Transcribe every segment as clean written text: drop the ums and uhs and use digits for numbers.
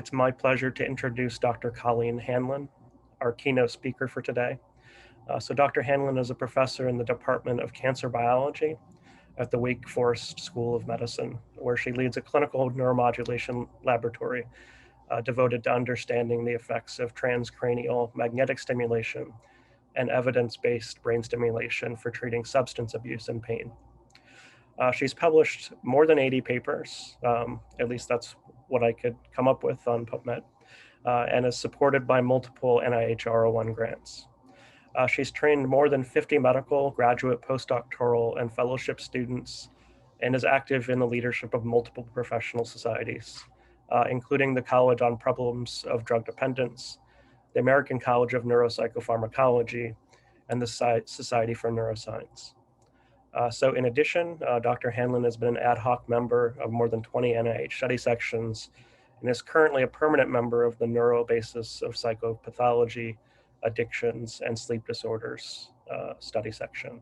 It's my pleasure to introduce Dr. Colleen Hanlon, our keynote speaker for today. So Dr. Hanlon is a professor in the Department of Cancer Biology at the Wake Forest School of Medicine, where she leads a clinical neuromodulation laboratory devoted to understanding the effects of transcranial magnetic stimulation and evidence-based brain stimulation for treating substance abuse and pain. She's published more than 80 papers, at least that's what I could come up with on PubMed, and is supported by multiple NIH R01 grants. She's trained more than 50 medical, graduate, postdoctoral, and fellowship students, and is active in the leadership of multiple professional societies, including the College on Problems of Drug Dependence, the American College of Neuropsychopharmacology, and the Society for Neuroscience. So in addition, Dr. Hanlon has been an ad hoc member of more than 20 NIH study sections and is currently a permanent member of the Neurobasis of Psychopathology, Addictions, and Sleep Disorders study section.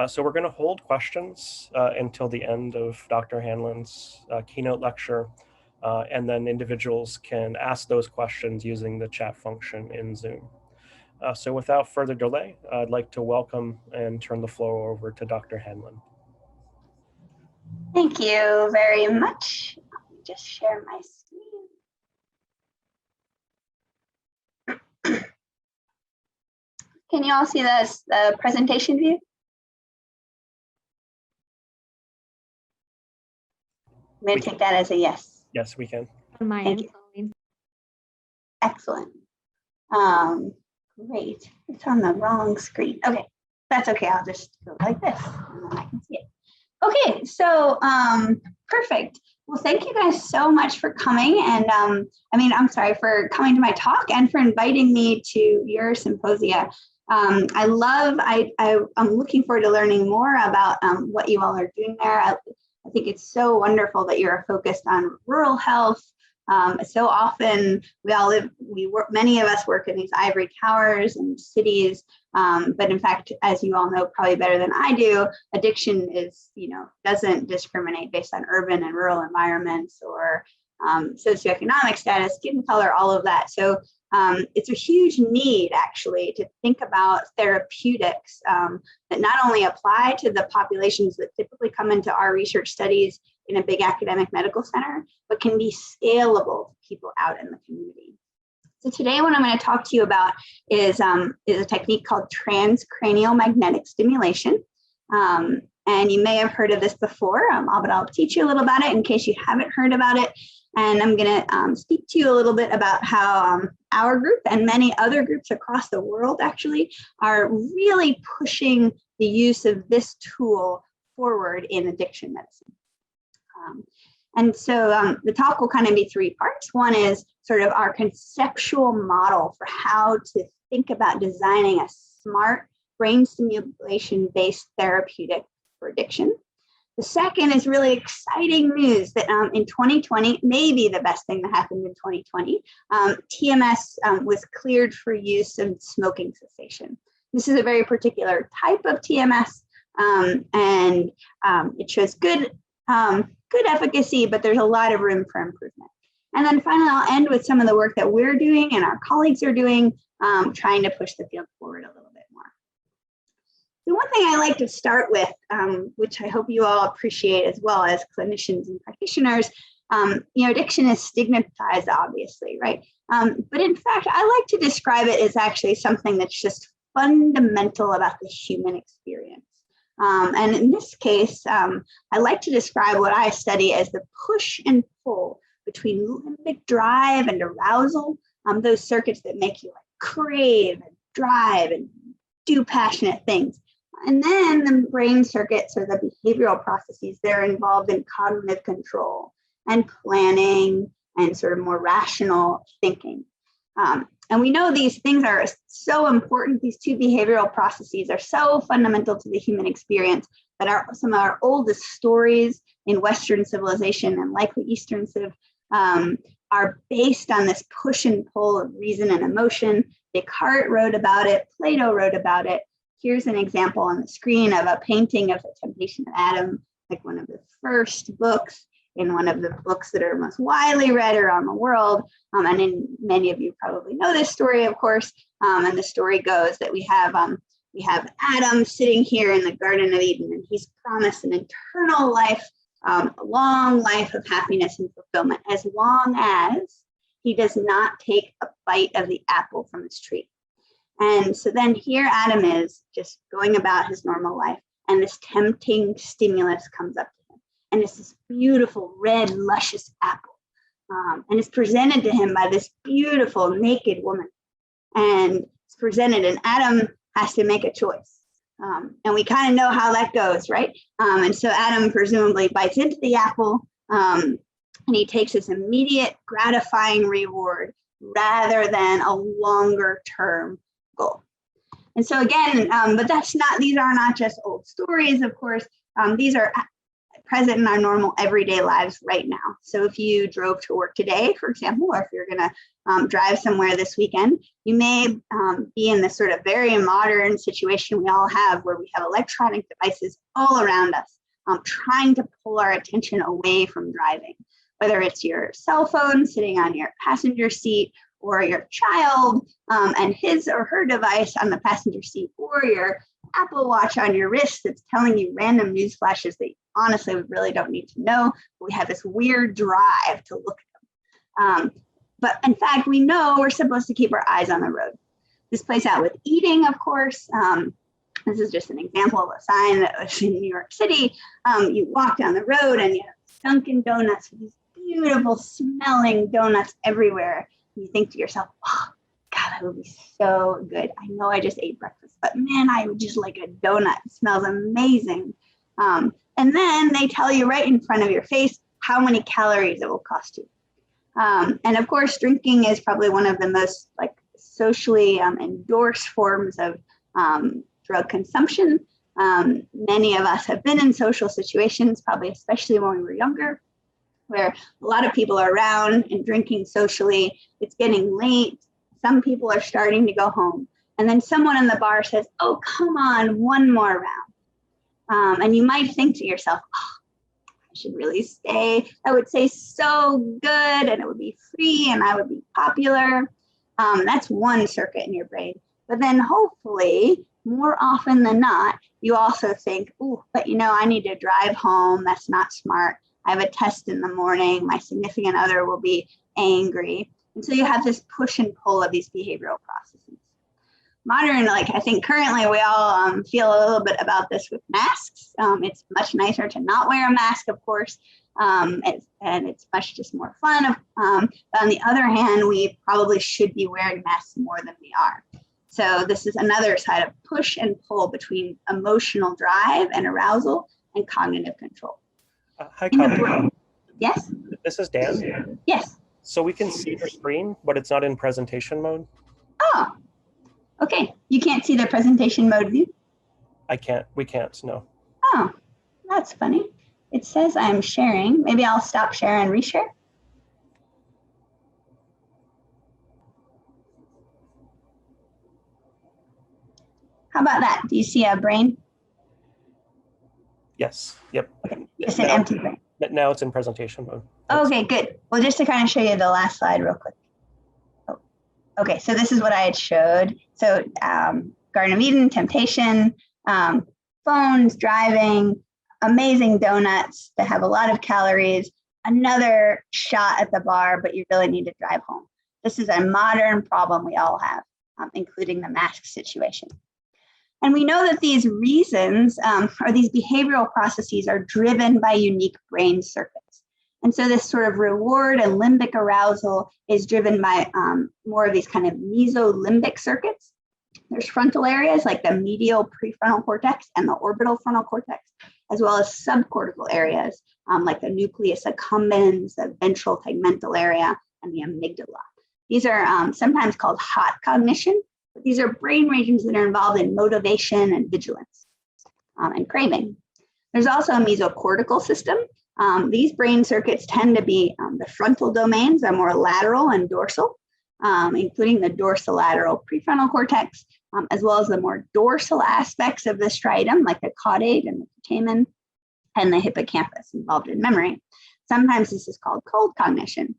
So we're going to hold questions until the end of Dr. Hanlon's keynote lecture, and then individuals can ask those questions using the chat function in Zoom. So without further delay, I'd like to welcome and turn the floor over to Dr. Hanlon. Thank you very much. Let me just share my screen. Can you all see this, the presentation view? I'm going to take that as a yes. Yes, we can. On my Thank end, you. Excellent. Great. It's on the wrong screen. Okay, that's okay. I'll just go like this and then I can see it. Okay, so perfect. Well, thank you guys so much for coming, and I'm sorry for coming to my talk and for inviting me to your symposia. I'm looking forward to learning more about what you all are doing there. I think it's so wonderful that you're focused on rural health. So often many of us work in these ivory towers and cities, but in fact, as you all know probably better than I do, addiction doesn't discriminate based on urban and rural environments or socioeconomic status, skin color, all of that. So it's a huge need actually to think about therapeutics that not only apply to the populations that typically come into our research studies in a big academic medical center, but can be scalable to people out in the community. So today what I'm going to talk to you about is a technique called transcranial magnetic stimulation. And you may have heard of this before, but I'll teach you a little about it in case you haven't heard about it. And I'm going to speak to you a little bit about how our group and many other groups across the world actually are really pushing the use of this tool forward in addiction medicine. And so the talk will kind of be three parts. One is sort of our conceptual model for how to think about designing a smart brain stimulation-based therapeutic for addiction. The second is really exciting news that in 2020, maybe the best thing that happened in 2020, TMS was cleared for use in smoking cessation. This is a very particular type of TMS, and it shows good efficacy, but there's a lot of room for improvement. And then finally, I'll end with some of the work that we're doing and our colleagues are doing, trying to push the field forward a little bit more. The one thing I like to start with, which I hope you all appreciate as well as clinicians and practitioners, addiction is stigmatized, obviously, right? But in fact, I like to describe it as actually something that's just fundamental about the human experience. And in this case, I like to describe what I study as the push and pull between limbic drive and arousal, those circuits that make you like crave and drive and do passionate things. And then the brain circuits or the behavioral processes, they're involved in cognitive control and planning and sort of more rational thinking. And we know these things are so important. These two behavioral processes are so fundamental to the human experience that some of our oldest stories in Western civilization and likely Eastern civ are based on this push and pull of reason and emotion. Descartes wrote about it, Plato wrote about it. Here's an example on the screen of a painting of The Temptation of Adam, like one of the first books. in one of the books that are most widely read around the world. And many of you probably know this story, of course. And the story goes that we have Adam sitting here in the Garden of Eden, and he's promised an eternal life, a long life of happiness and fulfillment, as long as he does not take a bite of the apple from this tree. And so then here Adam is just going about his normal life, and this tempting stimulus comes up to him. And it's this beautiful, red, luscious apple. And it's presented to him by this beautiful, naked woman. And it's presented, and Adam has to make a choice. And we kind of know how that goes, right? And so Adam presumably bites into the apple, and he takes this immediate gratifying reward rather than a longer term goal. And so again, but these are not just old stories, of course. These are present in our normal everyday lives right now. So if you drove to work today, for example, or if you're going to drive somewhere this weekend, you may be in this sort of very modern situation we all have, where we have electronic devices all around us, trying to pull our attention away from driving, whether it's your cell phone sitting on your passenger seat, or your child and his or her device on the passenger seat, or your Apple Watch on your wrist that's telling you random news flashes that honestly we really don't need to know. But we have this weird drive to look at them. But in fact, we know we're supposed to keep our eyes on the road. This plays out with eating, of course. This is just an example of a sign that was in New York City. You walk down the road and you have Dunkin' Donuts with these beautiful smelling donuts everywhere. You think to yourself, oh, God, that would be so good. I know I just ate breakfast, but man, I would just like a donut. It smells amazing. And then they tell you right in front of your face how many calories it will cost you. And of course, drinking is probably one of the most socially endorsed forms of drug consumption. Many of us have been in social situations, probably especially when we were younger, where a lot of people are around and drinking socially. It's getting late. Some people are starting to go home. And then someone in the bar says, oh, come on, one more round. And you might think to yourself, oh, I should really stay. That would taste so good, and it would be free, and I would be popular. That's one circuit in your brain. But then hopefully, more often than not, you also think, oh, but I need to drive home. That's not smart. I have a test in the morning. My significant other will be angry. And so you have this push and pull of these behavioral processes. Modern, I think currently we all feel a little bit about this with masks. It's much nicer to not wear a mask, of course, and it's much just more fun. But on the other hand, we probably should be wearing masks more than we are. So this is another side of push and pull between emotional drive and arousal and cognitive control. Hi, Colleen. Yes? This is Dan. Yes. So we can see your screen, but it's not in presentation mode. Oh, okay. You can't see the presentation mode view? We can't, no. Oh, that's funny. It says I'm sharing. Maybe I'll stop share and reshare. How about that? Do you see a brain? Yes, yep. Okay. It's an empty brain. Now it's in presentation mode. Okay, good. Well, just to kind of show you the last slide real quick. Oh, okay, so this is what I had showed. So Garden of Eden, temptation, phones, driving, amazing donuts that have a lot of calories, another shot at the bar, but you really need to drive home. This is a modern problem we all have, including the mask situation. And we know that these reasons or these behavioral processes are driven by unique brain circuits. And so this sort of reward and limbic arousal is driven by more of these kind of mesolimbic circuits. There's frontal areas like the medial prefrontal cortex and the orbital frontal cortex, as well as subcortical areas like the nucleus accumbens, the ventral tegmental area, and the amygdala. These are sometimes called hot cognition. But these are brain regions that are involved in motivation and vigilance and craving. There's also a mesocortical system. These brain circuits tend to be the frontal domains are more lateral and dorsal, including the dorsolateral prefrontal cortex, as well as the more dorsal aspects of the striatum, like the caudate and the putamen. and the hippocampus involved in memory. Sometimes this is called cold cognition.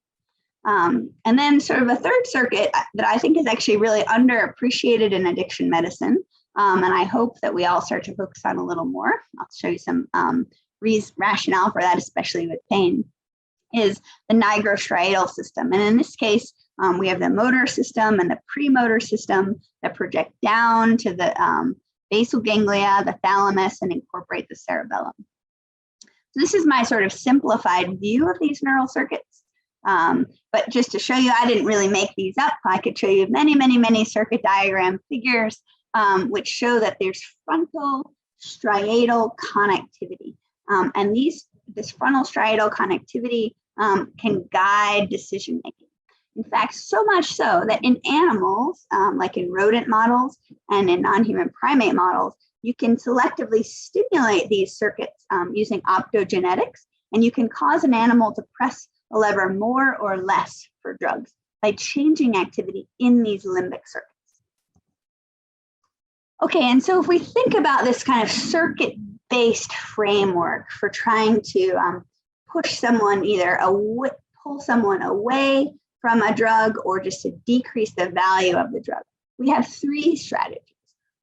And then sort of a third circuit that I think is actually really underappreciated in addiction medicine, and I hope that we all start to focus on a little more. I'll show you some rationale for that, especially with pain, is the nigrostriatal system. And in this case, we have the motor system and the premotor system that project down to the basal ganglia, the thalamus, and incorporate the cerebellum. So this is my sort of simplified view of these neural circuits. But just to show you, I didn't really make these up. I could show you many, many, many circuit diagram figures which show that there's frontal striatal connectivity. And this frontal striatal connectivity can guide decision making. In fact, so much so that in animals, like in rodent models and in non-human primate models, you can selectively stimulate these circuits using optogenetics, and you can cause an animal to press a lever more or less for drugs by changing activity in these limbic circuits. Okay, and so if we think about this kind of circuit-based framework for trying to push someone pull someone away from a drug or just to decrease the value of the drug, we have three strategies.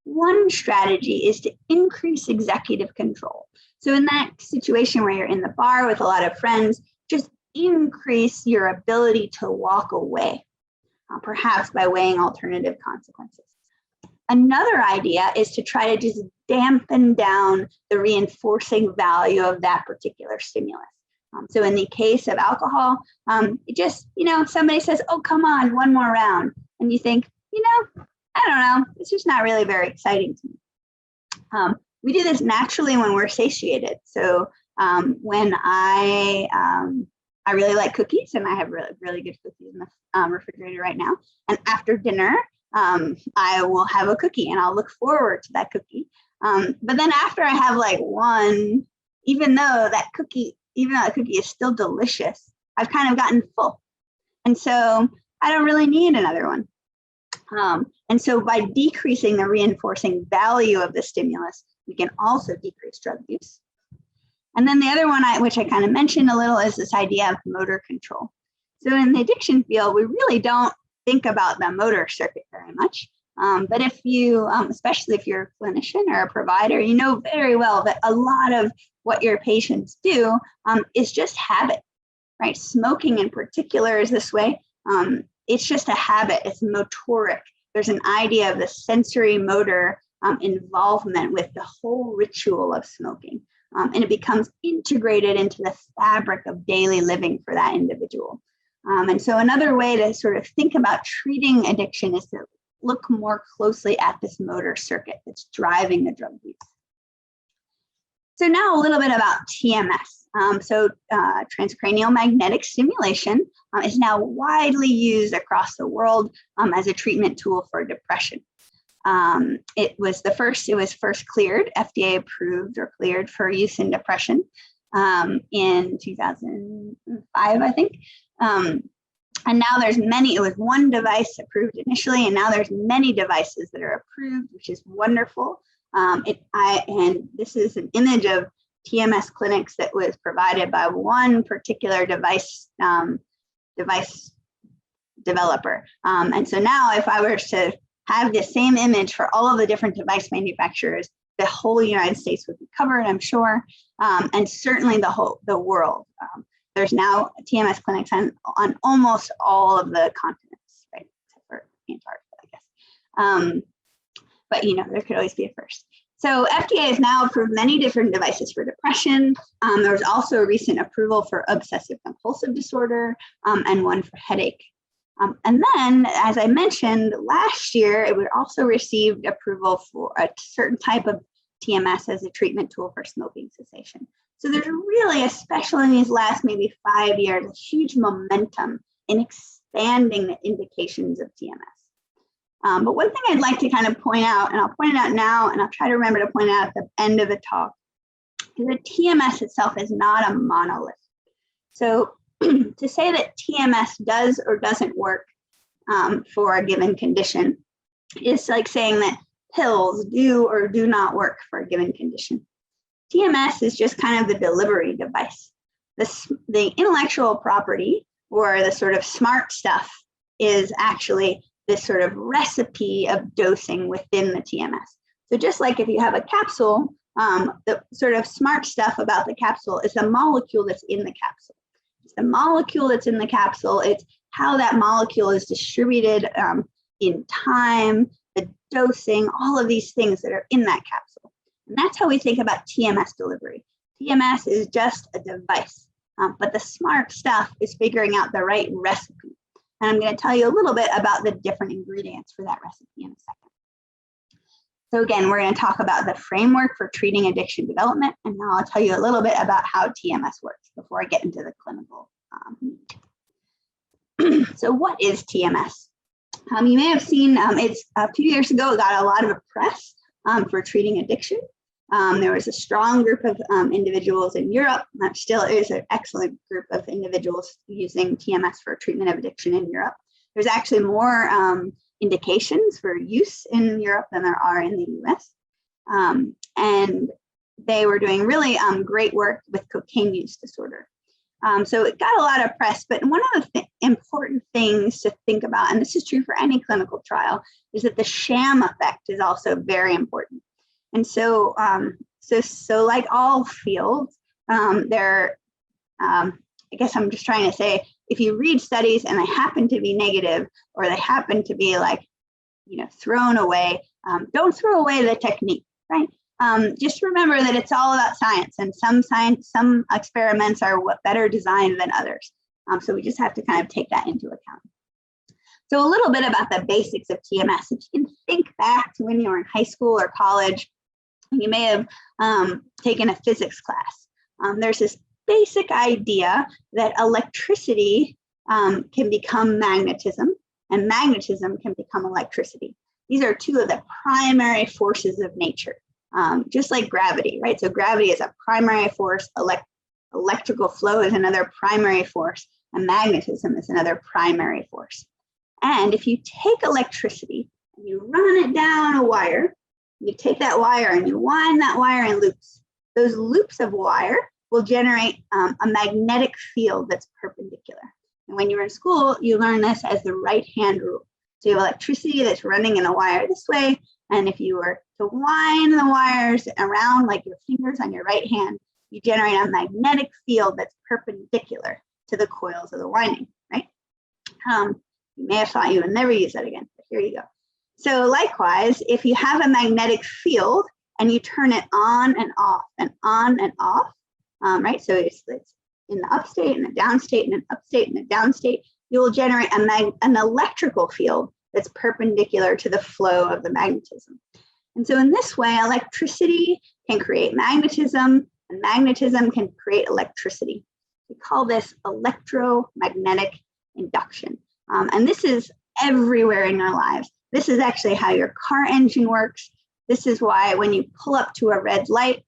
One strategy is to increase executive control. So in that situation where you're in the bar with a lot of friends, just increase your ability to walk away, perhaps by weighing alternative consequences. Another idea is to try to just dampen down the reinforcing value of that particular stimulus. So in the case of alcohol, it just, somebody says, oh, come on, one more round. And you think, I don't know, it's just not really very exciting to me. We do this naturally when we're satiated. So when I really like cookies, and I have really, really good cookies in the refrigerator right now. And after dinner, I will have a cookie and I'll look forward to that cookie. But then after I have like one, even though that cookie is still delicious, I've kind of gotten full. And so I don't really need another one. And so by decreasing the reinforcing value of the stimulus, we can also decrease drug use. And then the other one, which I kind of mentioned a little, is this idea of motor control. So in the addiction field, we really don't think about the motor circuit very much. But if you, especially if you're a clinician or a provider, you know very well that a lot of what your patients do is just habit, right? Smoking in particular is this way. It's just a habit, it's motoric. There's an idea of the sensory motor involvement with the whole ritual of smoking. And it becomes integrated into the fabric of daily living for that individual. And so another way to sort of think about treating addiction is to look more closely at this motor circuit that's driving the drug use. So now a little bit about TMS. Transcranial magnetic stimulation is now widely used across the world as a treatment tool for depression. It was first cleared, FDA approved or cleared for use in depression in 2005, I think. And now there's many, it was one device approved initially, and now there's many devices that are approved, which is wonderful. And this is an image of TMS clinics that was provided by one particular device developer. And so now if I were to have the same image for all of the different device manufacturers, the whole United States would be covered, I'm sure, and certainly the world. There's now TMS clinics on almost all of the continents, right, except for Antarctica, I guess. But there could always be a first. So FDA has now approved many different devices for depression. There was also a recent approval for obsessive compulsive disorder and one for headache. And then, as I mentioned, last year, it would also received approval for a certain type of TMS as a treatment tool for smoking cessation. So there's really, especially in these last maybe 5 years, a huge momentum in expanding the indications of TMS. But one thing I'd like to kind of point out, and I'll point it out now, and I'll try to remember to point it out at the end of the talk, is that TMS itself is not a monolith. So to say that TMS does or doesn't work for a given condition is like saying that pills do or do not work for a given condition. TMS is just kind of the delivery device. The intellectual property, or the sort of smart stuff, is actually this sort of recipe of dosing within the TMS. So just like if you have a capsule, the sort of smart stuff about the capsule is the molecule that's in the capsule. It's the molecule that's in the capsule. It's how that molecule is distributed in time, the dosing, all of these things that are in that capsule. And that's how we think about TMS delivery. TMS is just a device, but the smart stuff is figuring out the right recipe. And I'm going to tell you a little bit about the different ingredients for that recipe in a second. So again, we're going to talk about the framework for treating addiction development, and now I'll tell you a little bit about how TMS works before I get into the clinical. So what is TMS? You may have seen it's a few years ago, it got a lot of press for treating addiction. There was a strong group of individuals in Europe. That still is an excellent group of individuals using TMS for treatment of addiction in Europe. There's actually more indications for use in Europe than there are in the US. And they were doing really great work with cocaine use disorder. So it got a lot of press, but one of the important things to think about, and this is true for any clinical trial, is that the sham effect is also very important. And so, so like all fields, I guess I'm just trying to say, if you read studies and they happen to be negative, or they happen to be like, thrown away, don't throw away the technique, right? Just remember that it's all about science, and some experiments are better designed than others. So we just have to kind of take that into account. So a little bit about the basics of TMS. If you can think back to when you were in high school or college, you may have taken a physics class. There's this basic idea that electricity can become magnetism, and magnetism can become electricity. These are two of the primary forces of nature, just like gravity, right? So gravity is a primary force, electrical flow is another primary force, and magnetism is another primary force. And if you take electricity and you run it down a wire, you take that wire and you wind that wire in loops. Those loops of wire will generate a magnetic field that's perpendicular. And when you're in school, you learn this as the right-hand rule. So you have electricity that's running in a wire this way, and if you were to wind the wires around like your fingers on your right hand, you generate a magnetic field that's perpendicular to the coils of the winding, right? You may have thought you would never use that again, but here you go. So likewise, if you have a magnetic field and you turn it on and off and on and off, right? So it's in the upstate and the downstate and an upstate and a downstate, you will generate an electrical field that's perpendicular to the flow of the magnetism. And so in this way, electricity can create magnetism, and magnetism can create electricity. We call this electromagnetic induction. And this is everywhere in your lives. This is actually how your car engine works. This is why when you pull up to a red light,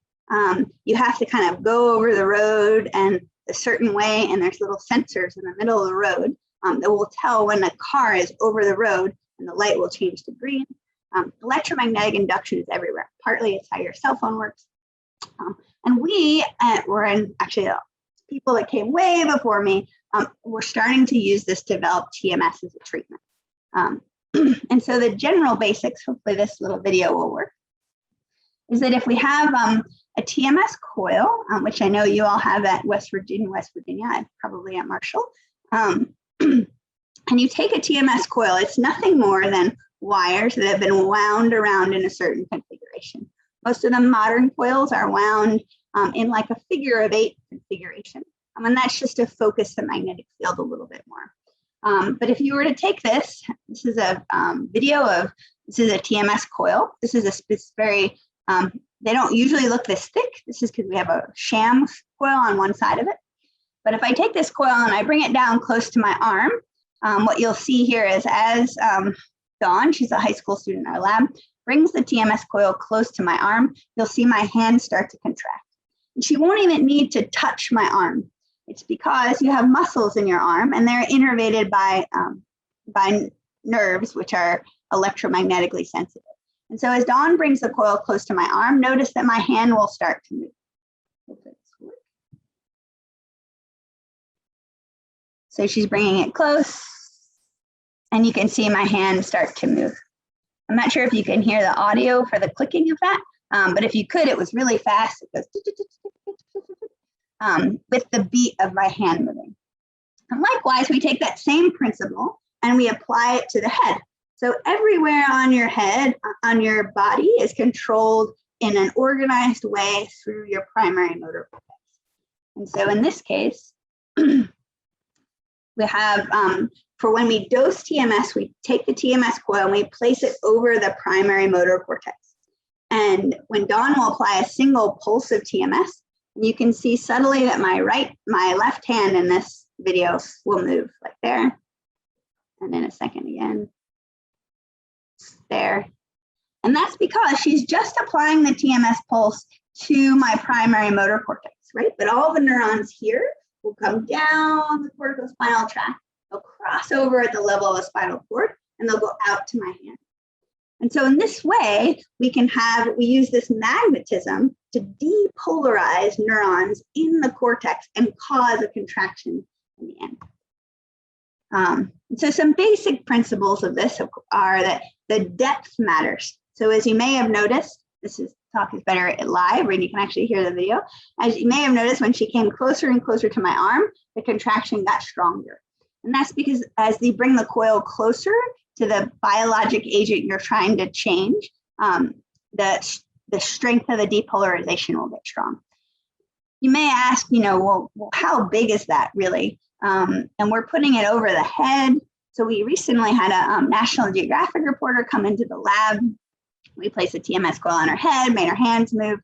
you have to kind of go over the road and a certain way, and there's little sensors in the middle of the road that will tell when the car is over the road, and the light will change to green. Electromagnetic induction is everywhere. Partly it's how your cell phone works. And we were in actually people that came way before me, were starting to use this to develop TMS as a treatment. And so the general basics, hopefully this little video will work, is that if we have a TMS coil, which I know you all have at West Virginia, probably at Marshall, and you take a TMS coil, it's nothing more than wires that have been wound around in a certain configuration. Most of the modern coils are wound in like a figure-of-8 configuration. And that's just to focus the magnetic field a little bit more. But if you were to take this is a video of, this is a TMS coil. This is a very, they don't usually look this thick. This is because we have a sham coil on one side of it. But if I take this coil and I bring it down close to my arm, what you'll see here is as Dawn, she's a high school student in our lab, brings the TMS coil close to my arm, you'll see my hand start to contract. And she won't even need to touch my arm. It's because you have muscles in your arm and they're innervated by nerves, which are electromagnetically sensitive. And so as Dawn brings the coil close to my arm, notice that my hand will start to move. Hope it's working. So she's bringing it close, and you can see my hand start to move. I'm not sure if you can hear the audio for the clicking of that, but if you could, it was really fast. It goes with the beat of my hand moving. And likewise, we take that same principle and we apply it to the head. So everywhere on your head, on your body, is controlled in an organized way through your primary motor cortex. And so in this case, we have, for when we dose TMS, we take the TMS coil and we place it over the primary motor cortex. And when Dawn will apply a single pulse of TMS, you can see subtly that my left hand in this video will move like there. And in a second again, there. And that's because she's just applying the TMS pulse to my primary motor cortex, right? But all the neurons here will come down the corticospinal tract. They'll cross over at the level of the spinal cord, and they'll go out to my hand. And so in this way, we use this magnetism to depolarize neurons in the cortex and cause a contraction in the end. So some basic principles of this are that the depth matters. So as you may have noticed, talk is better live, and you can actually hear the video. As you may have noticed, when she came closer and closer to my arm, the contraction got stronger. And that's because as they bring the coil closer to the biologic agent you're trying to change, the strength of the depolarization will get strong. You may ask, well, how big is that really? And we're putting it over the head. So we recently had a National Geographic reporter come into the lab. We placed a TMS coil on her head, made her hands move,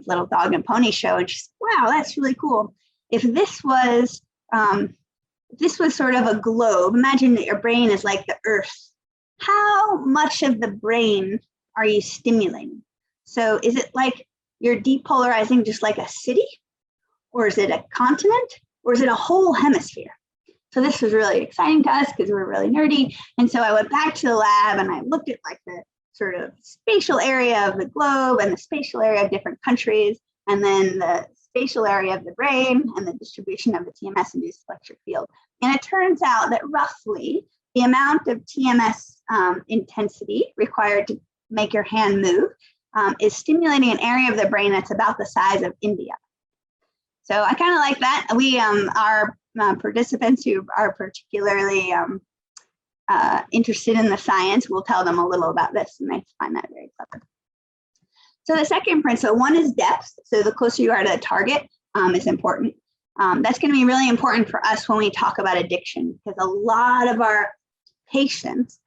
little dog and pony show. And she's, wow, that's really cool. If this was sort of a globe, imagine that your brain is like the Earth. How much of the brain are you stimulating? So is it like you're depolarizing just like a city? Or is it a continent? Or is it a whole hemisphere? So this was really exciting to us because we're really nerdy. And so I went back to the lab and I looked at like the sort of spatial area of the globe and the spatial area of different countries, and then the spatial area of the brain and the distribution of the TMS-induced electric field. And it turns out that roughly the amount of TMS intensity required to make your hand move is stimulating an area of the brain that's about the size of India. So I kind of like that. We our participants who are particularly interested in the science, we'll tell them a little about this, and they find that very clever. So the second principle, one is depth. So the closer you are to the target is important. That's going to be really important for us when we talk about addiction, because a lot of our patients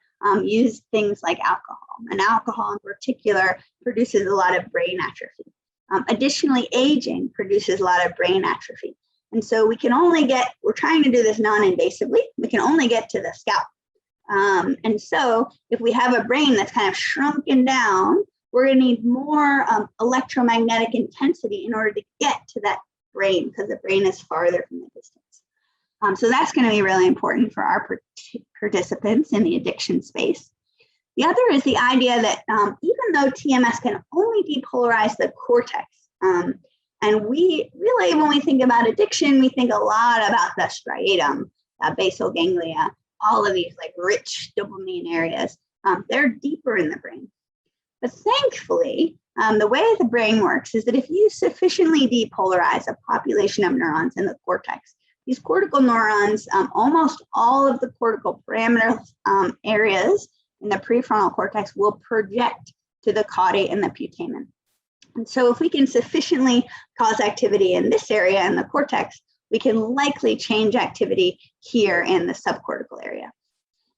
use things like alcohol, and alcohol in particular produces a lot of brain atrophy. Additionally, aging produces a lot of brain atrophy. And so we can only we're trying to do this non-invasively, we can only get to the scalp. And so if we have a brain that's kind of shrunken down, we're going to need more electromagnetic intensity in order to get to that brain, because the brain is farther from the distance. So that's going to be really important for our participants in the addiction space. The other is the idea that even though TMS can only depolarize the cortex, and we really, when we think about addiction, we think a lot about the striatum, basal ganglia, all of these like rich dopamine areas. They're deeper in the brain. But thankfully, the way the brain works is that if you sufficiently depolarize a population of neurons in the cortex, these cortical neurons, almost all of the cortical parameter areas in the prefrontal cortex will project to the caudate and the putamen. And so if we can sufficiently cause activity in this area in the cortex, we can likely change activity here in the subcortical area.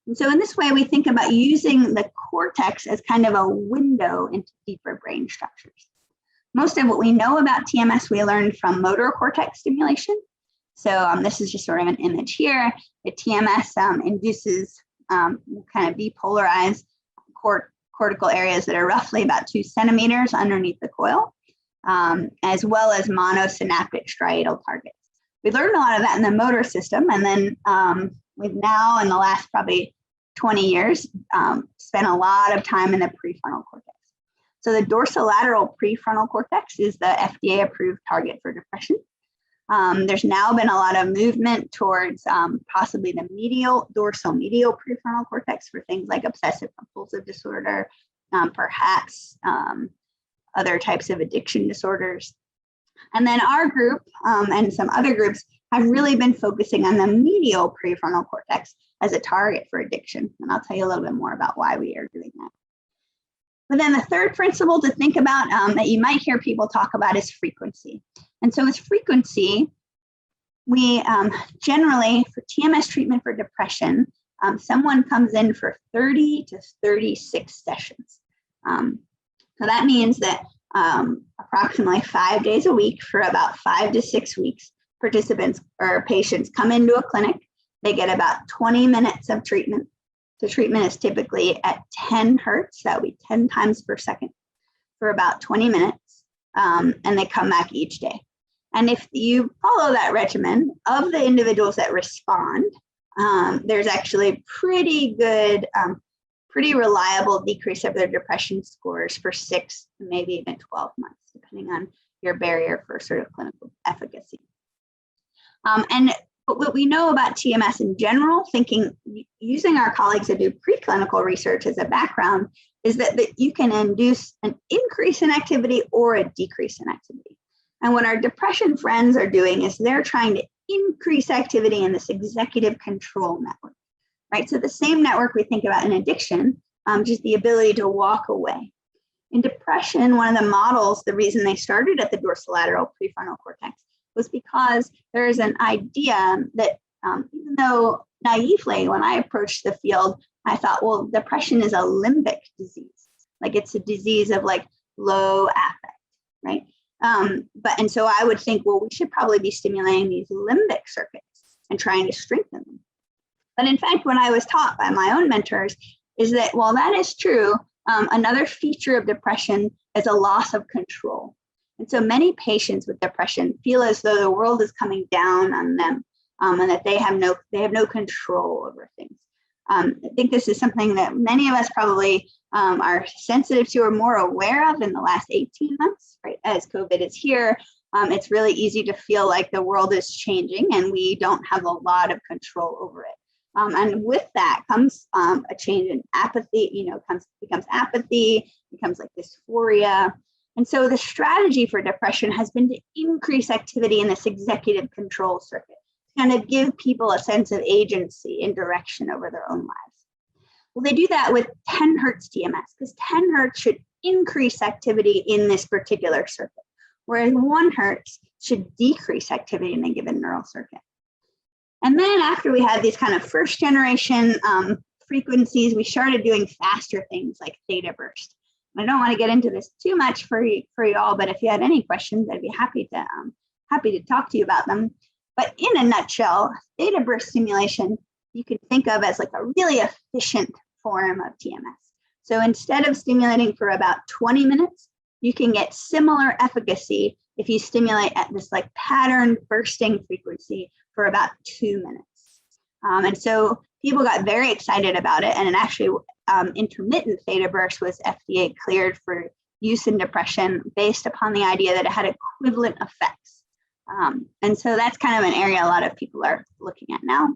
And so in this way, we think about using the cortex as kind of a window into deeper brain structures. Most of what we know about TMS we learned from motor cortex stimulation. So this is just sort of an image here. The TMS induces kind of depolarized cortical areas that are roughly about 2 centimeters underneath the coil, as well as monosynaptic striatal targets. We learned a lot of that in the motor system, and then we've now, in the last probably 20 years, spent a lot of time in the prefrontal cortex. So the dorsolateral prefrontal cortex is the FDA-approved target for depression. There's now been a lot of movement towards possibly the dorsal medial prefrontal cortex for things like obsessive compulsive disorder, perhaps other types of addiction disorders. And then our group and some other groups have really been focusing on the medial prefrontal cortex as a target for addiction. And I'll tell you a little bit more about why we are doing that. But then the third principle to think about that you might hear people talk about is frequency. And so with frequency, we generally, for TMS treatment for depression, someone comes in for 30 to 36 sessions. So that means that approximately 5 days a week for about 5 to 6 weeks, participants or patients come into a clinic. They get about 20 minutes of treatment. The treatment is typically at 10 hertz, that would be 10 times per second for about 20 minutes, and they come back each day. And if you follow that regimen, of the individuals that respond, there's actually pretty good, pretty reliable decrease of their depression scores for 6 to maybe even 12 months, depending on your barrier for sort of clinical efficacy. But what we know about TMS in general, using our colleagues that do preclinical research as a background, is that you can induce an increase in activity or a decrease in activity. And what our depression friends are doing is they're trying to increase activity in this executive control network, right? So the same network we think about in addiction, just the ability to walk away. In depression, one of the models, the reason they started at the dorsolateral prefrontal cortex was because there's an idea that even though naively, when I approached the field, I thought, well, depression is a limbic disease. Like it's a disease of like low affect, right? And so I would think, well, we should probably be stimulating these limbic circuits and trying to strengthen them. But in fact, what I was taught by my own mentors is that while that is true, another feature of depression is a loss of control. And so many patients with depression feel as though the world is coming down on them, and that they have no control over things. I think this is something that many of us probably are sensitive to or more aware of in the last 18 months, right? As COVID is here, it's really easy to feel like the world is changing and we don't have a lot of control over it. And with that comes a change in apathy, becomes apathy, becomes like dysphoria. And so the strategy for depression has been to increase activity in this executive control circuit, to kind of give people a sense of agency and direction over their own lives. Well, they do that with 10 hertz TMS, because 10 hertz should increase activity in this particular circuit, whereas 1 hertz should decrease activity in a given neural circuit. And then after we had these kind of first generation frequencies, we started doing faster things like theta burst. I don't want to get into this too much for you all, but if you had any questions, I'd be happy to talk to you about them. But in a nutshell, theta burst stimulation, you can think of as like a really efficient form of TMS. So instead of stimulating for about 20 minutes, you can get similar efficacy if you stimulate at this like pattern bursting frequency for about 2 minutes. And so people got very excited about it, and it actually intermittent theta burst was FDA cleared for use in depression based upon the idea that it had equivalent effects. And so that's kind of an area a lot of people are looking at now.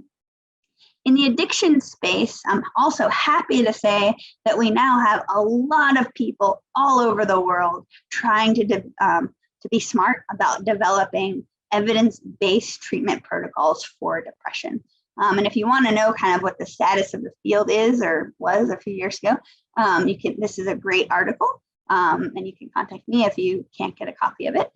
In the addiction space, I'm also happy to say that we now have a lot of people all over the world trying to be smart about developing evidence-based treatment protocols for depression. And if you want to know kind of what the status of the field is or was a few years ago, this is a great article, and you can contact me if you can't get a copy of it.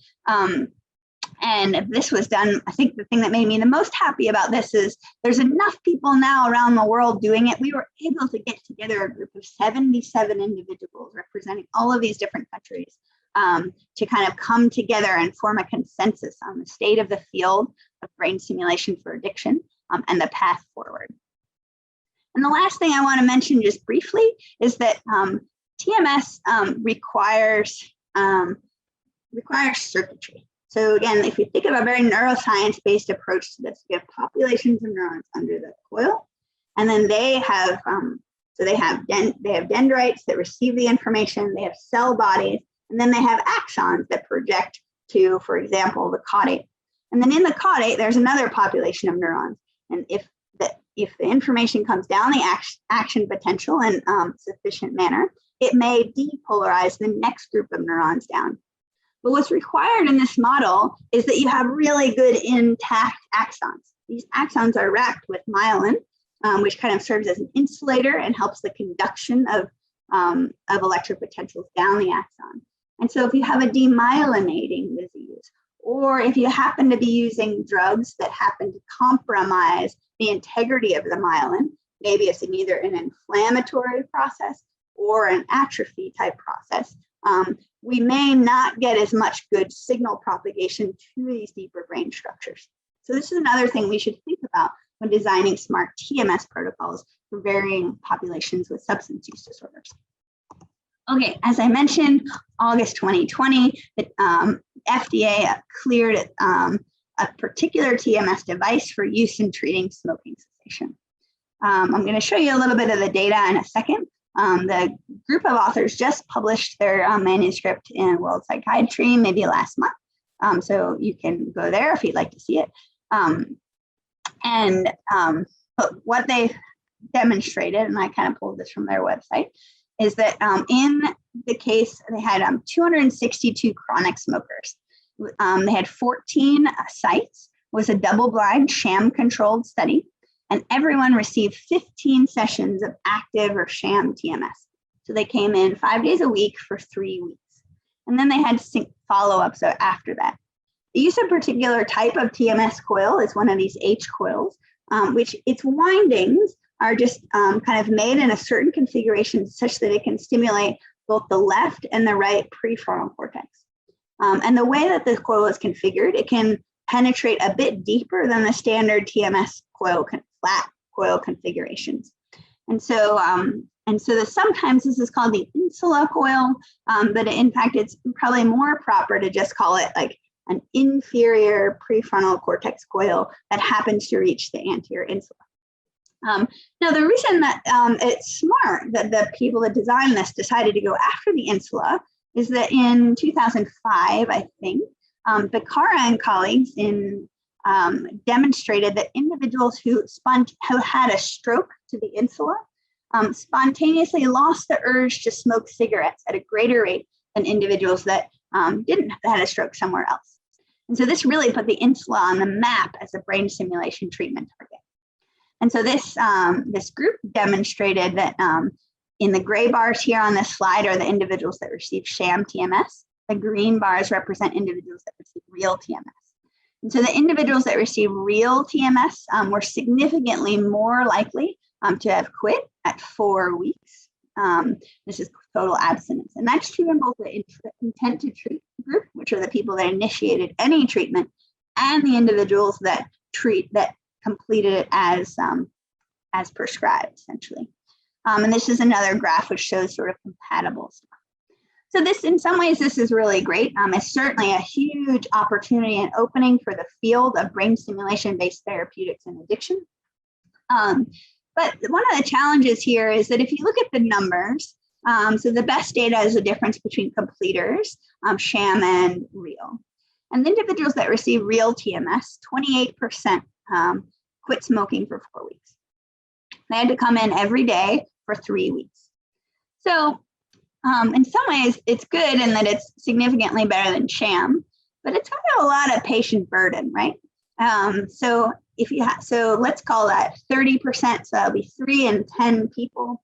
And this was done, I think the thing that made me the most happy about this is there's enough people now around the world doing it. We were able to get together a group of 77 individuals representing all of these different countries to kind of come together and form a consensus on the state of the field of brain stimulation for addiction and the path forward. And the last thing I want to mention just briefly is that TMS requires circuitry. So again, if you think of a very neuroscience-based approach to this, you have populations of neurons under the coil, and then they have So they have dendrites that receive the information, they have cell bodies, and then they have axons that project to, for example, the caudate. And then in the caudate, there's another population of neurons. And if the information comes down the action potential in sufficient manner, it may depolarize the next group of neurons down. But what's required in this model is that you have really good intact axons. These axons are wrapped with myelin, which kind of serves as an insulator and helps the conduction of electric potentials down the axon. And so if you have a demyelinating disease, or if you happen to be using drugs that happen to compromise the integrity of the myelin, maybe it's either an inflammatory process or an atrophy type process, we may not get as much good signal propagation to these deeper brain structures. So this is another thing we should think about when designing smart TMS protocols for varying populations with substance use disorders. Okay, as I mentioned, August 2020, the FDA cleared a particular TMS device for use in treating smoking cessation. I'm going to show you a little bit of the data in a second. The group of authors just published their manuscript in World Psychiatry maybe last month. So you can go there if you'd like to see it. What they demonstrated, and I kind of pulled this from their website, is that in the case, they had 262 chronic smokers. They had 14 sites. It was a double-blind, sham-controlled study, and everyone received 15 sessions of active or sham TMS. So they came in 5 days a week for 3 weeks. And then they had follow-ups after that. The use of a particular type of TMS coil is one of these H coils, which its windings are just kind of made in a certain configuration such that it can stimulate both the left and the right prefrontal cortex. And the way that this coil is configured, it can penetrate a bit deeper than the standard TMS coil, flat coil configurations. And so sometimes this is called the insula coil, but in fact, it's probably more proper to just call it like an inferior prefrontal cortex coil that happens to reach the anterior insula. Now, the reason that it's smart that the people that designed this decided to go after the insula is that in 2005, I think, Becara and colleagues demonstrated that individuals who had a stroke to the insula spontaneously lost the urge to smoke cigarettes at a greater rate than individuals that didn't have a stroke somewhere else. And so this really put the insula on the map as a brain stimulation treatment target. And so this group demonstrated that in the gray bars here on this slide are the individuals that received sham TMS. The green bars represent individuals that received real TMS. And so the individuals that received real TMS were significantly more likely to have quit at 4 weeks. This is total abstinence. And that's true in both the intent to treat group, which are the people that initiated any treatment, and the individuals that completed it as prescribed, essentially. And this is another graph which shows sort of compatible stuff. So this, in some ways, this is really great. It's certainly a huge opportunity and opening for the field of brain stimulation-based therapeutics and addiction. But one of the challenges here is that if you look at the numbers, so the best data is the difference between completers, sham and real. And the individuals that receive real TMS, 28% quit smoking for 4 weeks. They had to come in every day for 3 weeks. So in some ways, it's good in that it's significantly better than sham, but it's got a lot of patient burden, right? So let's call that 30%. So that'll be 3 in 10 people.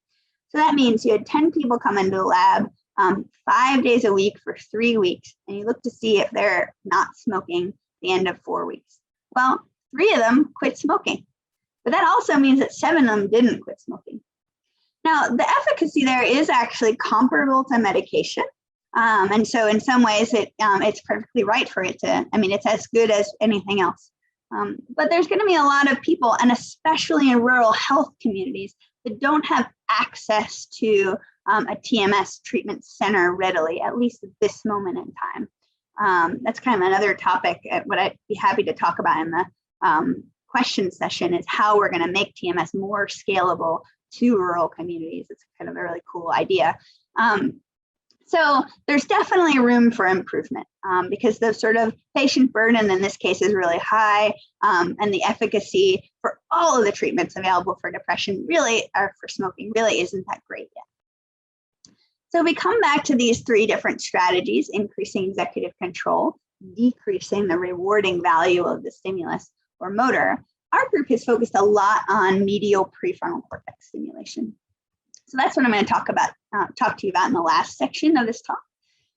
So that means you had 10 people come into the lab 5 days a week for 3 weeks, and you look to see if they're not smoking at the end of 4 weeks. Well, 3 of them quit smoking, but that also means that 7 of them didn't quit smoking. Now, the efficacy there is actually comparable to medication. And so in some ways, it's perfectly right for it to, it's as good as anything else. But there's going to be a lot of people, and especially in rural health communities, that don't have access to a TMS treatment center readily, at least at this moment in time. That's kind of another topic. What I'd be happy to talk about in the question session is how we're going to make TMS more scalable to rural communities. It's kind of a really cool idea. So there's definitely room for improvement because the sort of patient burden in this case is really high, and the efficacy for all of the treatments available for depression really, or for smoking, really isn't that great yet. So we come back to these three different strategies: increasing executive control, decreasing the rewarding value of the stimulus or motor. Our group has focused a lot on medial prefrontal cortex stimulation. So that's what I'm going to talk to you about in the last section of this talk.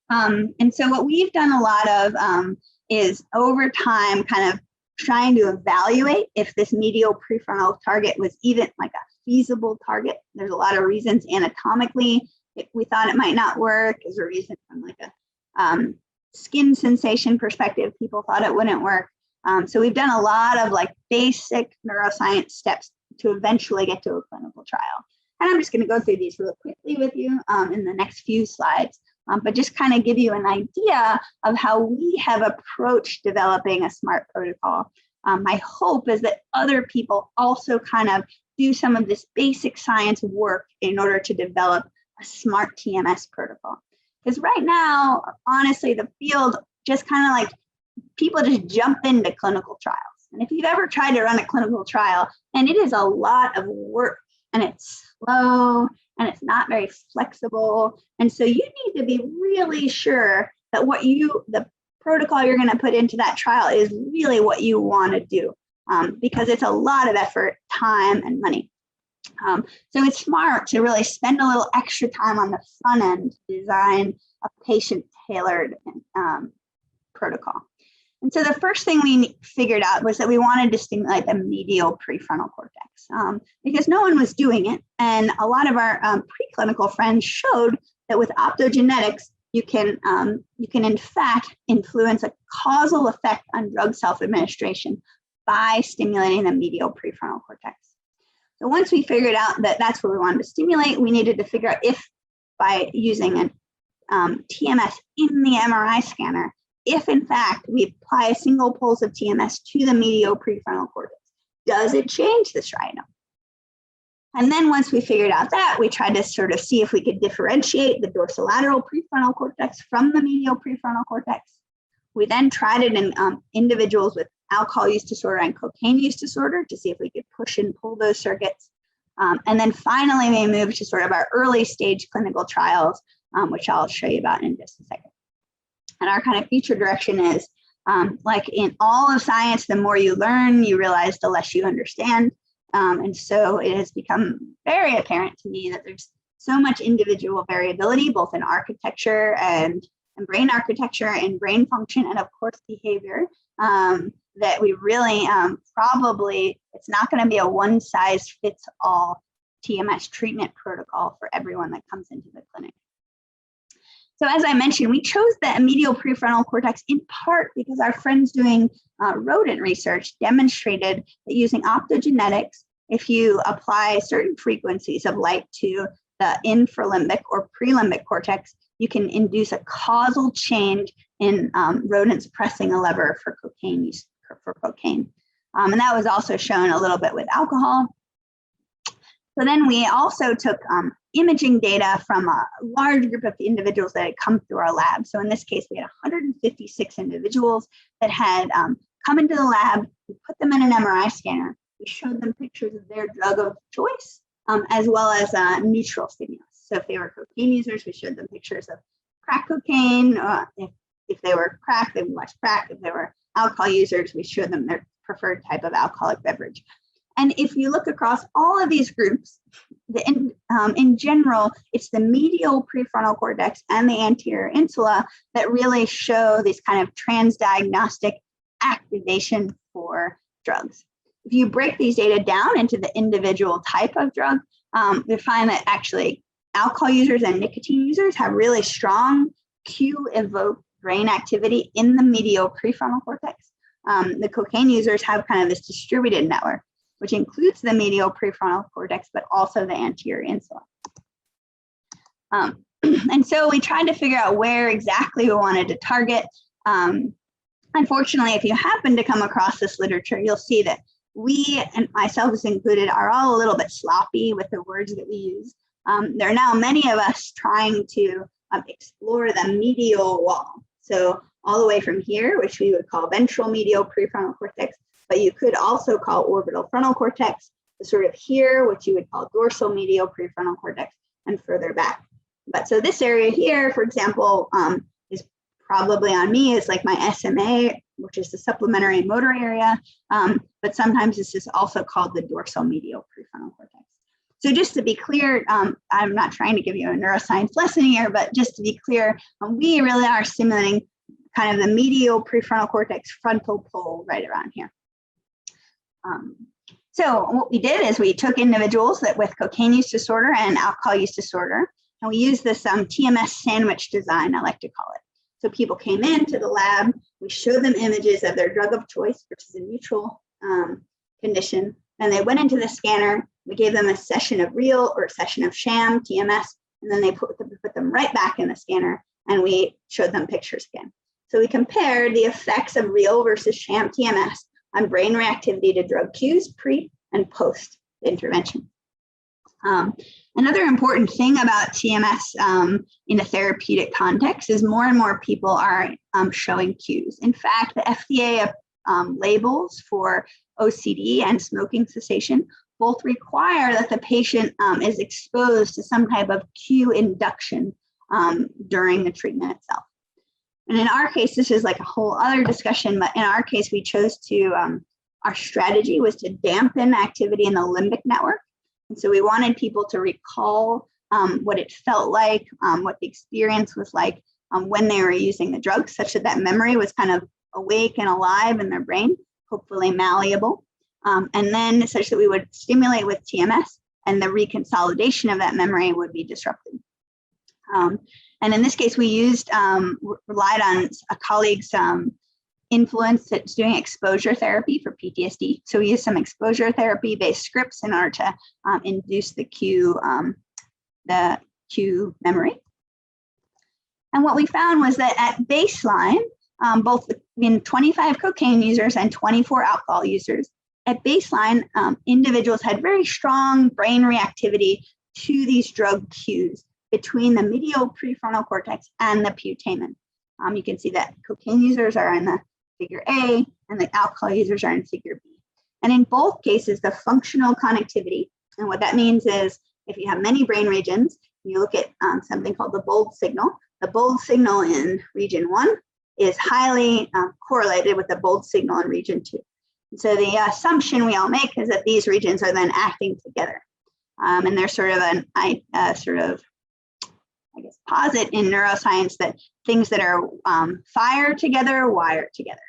And so what we've done a lot of is over time kind of trying to evaluate if this medial prefrontal target was even like a feasible target. There's a lot of reasons anatomically we thought it might not work. There's a reason from like a skin sensation perspective, people thought it wouldn't work. So we've done a lot of like basic neuroscience steps to eventually get to a clinical trial. And I'm just going to go through these real quickly with you in the next few slides, but just kind of give you an idea of how we have approached developing a SMART protocol. My hope is that other people also kind of do some of this basic science work in order to develop a SMART TMS protocol. Because right now, honestly, the field just kind of like people just jump into clinical trials. And if you've ever tried to run a clinical trial, and it is a lot of work, and it's slow, and it's not very flexible. And so you need to be really sure that the protocol you're going to put into that trial is really what you want to do, because it's a lot of effort, time, and money. So it's smart to really spend a little extra time on the front end to design a patient-tailored protocol. And so the first thing we figured out was that we wanted to stimulate the medial prefrontal cortex because no one was doing it. And a lot of our preclinical friends showed that with optogenetics, you can in fact influence a causal effect on drug self-administration by stimulating the medial prefrontal cortex. So once we figured out that that's what we wanted to stimulate, we needed to figure out if by using an TMS in the MRI scanner, if in fact we apply a single pulse of TMS to the medial prefrontal cortex, does it change the striatum? And then once we figured out that, we tried to sort of see if we could differentiate the dorsolateral prefrontal cortex from the medial prefrontal cortex. We then tried it in individuals with alcohol use disorder and cocaine use disorder to see if we could push and pull those circuits. And then finally, we moved to sort of our early stage clinical trials, which I'll show you about in just a second. And our kind of future direction is, like in all of science, the more you learn, you realize the less you understand. And so it has become very apparent to me that there's so much individual variability, both in architecture and brain architecture and brain function, and of course behavior, that we really probably, it's not going to be a one size fits all TMS treatment protocol for everyone that comes into the clinic. So as I mentioned, we chose the medial prefrontal cortex in part because our friends doing rodent research demonstrated that using optogenetics, if you apply certain frequencies of light to the infralimbic or prelimbic cortex, you can induce a causal change in rodents pressing a lever for cocaine use for cocaine. And that was also shown a little bit with alcohol. So then we also took imaging data from a large group of individuals that had come through our lab. So in this case, we had 156 individuals that had come into the lab. We put them in an MRI scanner. We showed them pictures of their drug of choice, as well as neutral stimulus. So if they were cocaine users, we showed them pictures of crack cocaine. If they were crack, they would watch crack. If they were alcohol users, we showed them their preferred type of alcoholic beverage. And if you look across all of these groups, in general, it's the medial prefrontal cortex and the anterior insula that really show this kind of transdiagnostic activation for drugs. If you break these data down into the individual type of drug, we find that actually alcohol users and nicotine users have really strong cue-evoked brain activity in the medial prefrontal cortex. The cocaine users have kind of this distributed network, which includes the medial prefrontal cortex, but also the anterior insula. And so we tried to figure out where exactly we wanted to target. Unfortunately, if you happen to come across this literature, you'll see that we, and myself is included, are all a little bit sloppy with the words that we use. There are now many of us trying to explore the medial wall. So all the way from here, which we would call ventral medial prefrontal cortex, but you could also call orbital frontal cortex, to sort of here, which you would call dorsal medial prefrontal cortex, and further back. But so this area here, for example, is probably on me is like my SMA, which is the supplementary motor area. But sometimes this is also called the dorsal medial prefrontal cortex. So just to be clear, I'm not trying to give you a neuroscience lesson here, but just to be clear, we really are simulating kind of the medial prefrontal cortex frontal pole right around here. So what we did is we took individuals that with cocaine use disorder and alcohol use disorder, and we used this TMS sandwich design, I like to call it. So people came into the lab, we showed them images of their drug of choice, which is a neutral condition. Then they went into the scanner, we gave them a session of real or a session of sham TMS, and then they put them right back in the scanner, and we showed them pictures again. So we compared the effects of real versus sham TMS on brain reactivity to drug cues pre and post intervention. Another important thing about TMS in a therapeutic context is more and more people are showing cues. In fact, the FDA labels for OCD and smoking cessation both require that the patient is exposed to some type of cue induction during the treatment itself. And in our case, this is like a whole other discussion, but in our case, we chose to, our strategy was to dampen activity in the limbic network. And so we wanted people to recall what it felt like, what the experience was like when they were using the drug, such that that memory was kind of awake and alive in their brain, hopefully malleable. And then such that we would stimulate with TMS and the reconsolidation of that memory would be disrupted. And in this case, we used, relied on a colleague's influence that's doing exposure therapy for PTSD. So we used some exposure therapy based scripts in order to induce the cue memory. And what we found was that at baseline, both in 25 cocaine users and 24 alcohol users, at baseline, individuals had very strong brain reactivity to these drug cues between the medial prefrontal cortex and the putamen. You can see that cocaine users are in the figure A and the alcohol users are in figure B. And in both cases, the functional connectivity, and what that means is if you have many brain regions, you look at something called the bold signal. The bold signal in region 1 is highly correlated with the bold signal in region 2. And so the assumption we all make is that these regions are then acting together. And there's sort of an I guess, posit in neuroscience that things that are fired together, wire together.